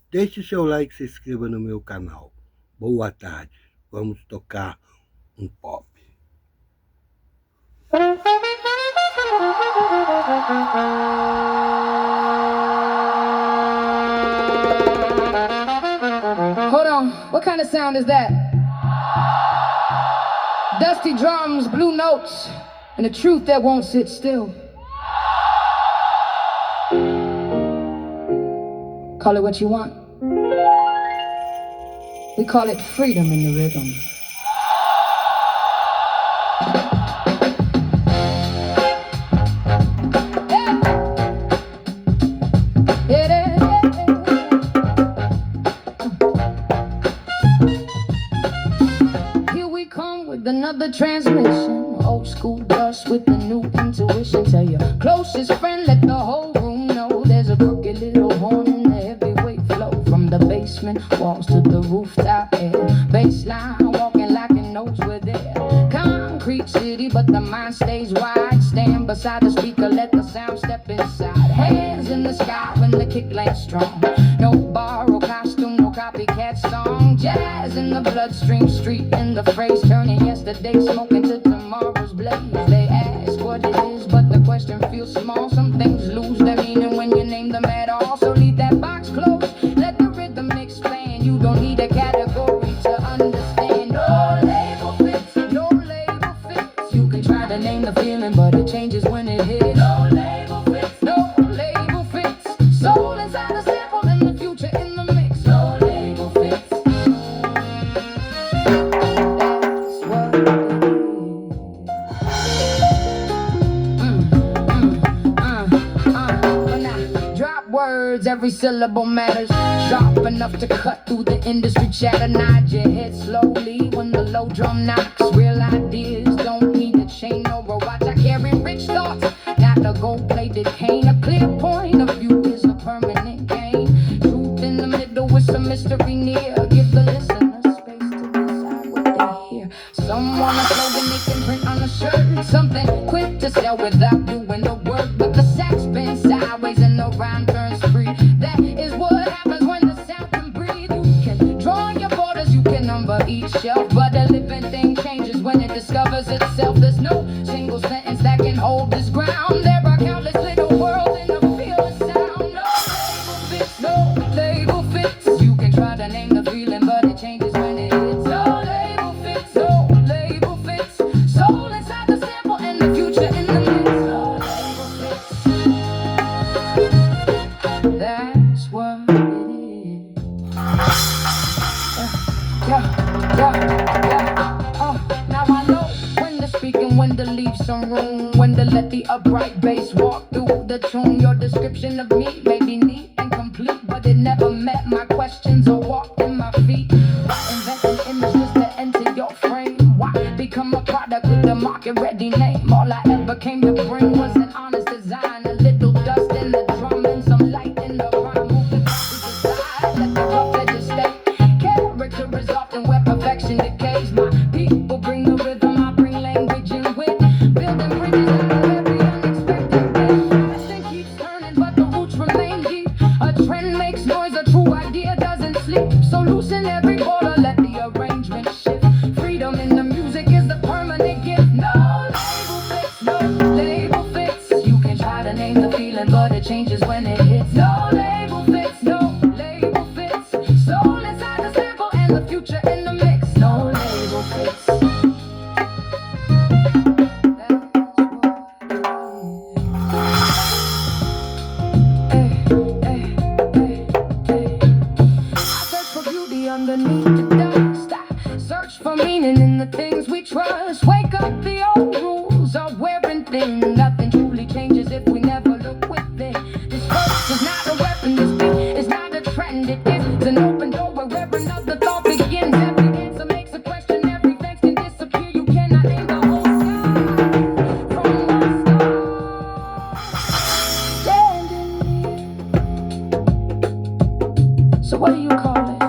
Deixe seu like e se inscreva no meu canal. Boa tarde. Vamos tocar um pop. Hold on, what kind of sound is that? Dusty drums, blue notes, and a truth that won't sit still. Call it what you want. We call it freedom in the rhythm. Here we come with another transmission. Old school dust with the new intuition. Tell your closest friend, let the whole room know there's a crooked little horn in the heavyweight flow. From the basement walls to the rooftop air. Baseline walking like it knows we're there. Concrete city, but the mind stays wide. Stand beside the speaker, let the sound step inside. Hands in the sky when the kick lands strong. No borrowed costume, no copycat song. Jazz in the bloodstream, street in the phrase. Turning yesterday's smoke into tomorrow's blaze. They ask what it is, but the question feels small. Some things lose their meaning when you name them at all. So leave that box closed, let the rhythm expand. You don't need a category to understand. No label fits, no label fits. You can try to name the feeling, but it changes when it hits. No label fits, no label fits. Soul inside the sample and the future in the mix. No label fits. That's what it is. But now, drop words, every syllable matters. Sharp enough to cut through the industry chatter. Nod your head slowly when the low drum knocks. Real ideas don't need a chain or a watch. I carry rich thoughts, not a gold-plated cane. A clear point of view is a permanent gain. Truth in the middle with some mystery near. Give the listener space to decide what they hear. Someone a slogan they can print on a shirt. Something quick to sell without doing the work. But the sax bends sideways and the rhyme turns free. That is what happens when the sound can breathe. You can draw your borders, you can number each shelf. But a living thing changes when it discovers itself. There's no single sentence that can hold this ground. There are countless little worlds in the field of sound. No label fits, no label fits. You can try to name the feeling, but it changes when it hits. No label fits, no label fits. Soul inside the sample and the future in the mix. No label fits. That's what it is. Now I know when to speak and when to leave some room. When to let the upright bass walk through the tune. Your description of me may be neat and complete, but it never met my questions or walked in my feet. Why invent an image just to enter your frame? Why become a product with a market-ready name? All I ever came to bring was an honest design. A little dust in the drum and some light in the rhyme. Moving to the side, let the rough edges stay. Character is often where perfection decays. My people bring the rhythm, I bring language and wit. Building bridges in every unexpected way. Fashion keeps turning, but the roots remain deep. A trend makes noise, a true idea doesn't sleep. So loosen every border, let the arrangement shift. Freedom in the music is the permanent gift. No label fits, no label fits. You can try to name the feeling, but it changes when it hits. No label fits, no label fits. Soul inside the sample and the future in the mix. No label fits. I search for beauty underneath the dust. I search for meaning in the things we trust. Wake up, the old rules are wearing thin. Nothing truly changes if we never look within. This verse is not a weapon, this beat is not a trend. It is an open door where another thought begins. Every answer makes a question, every fence can disappear. You cannot name the whole sky from the stars. Standing here. So what do you call it?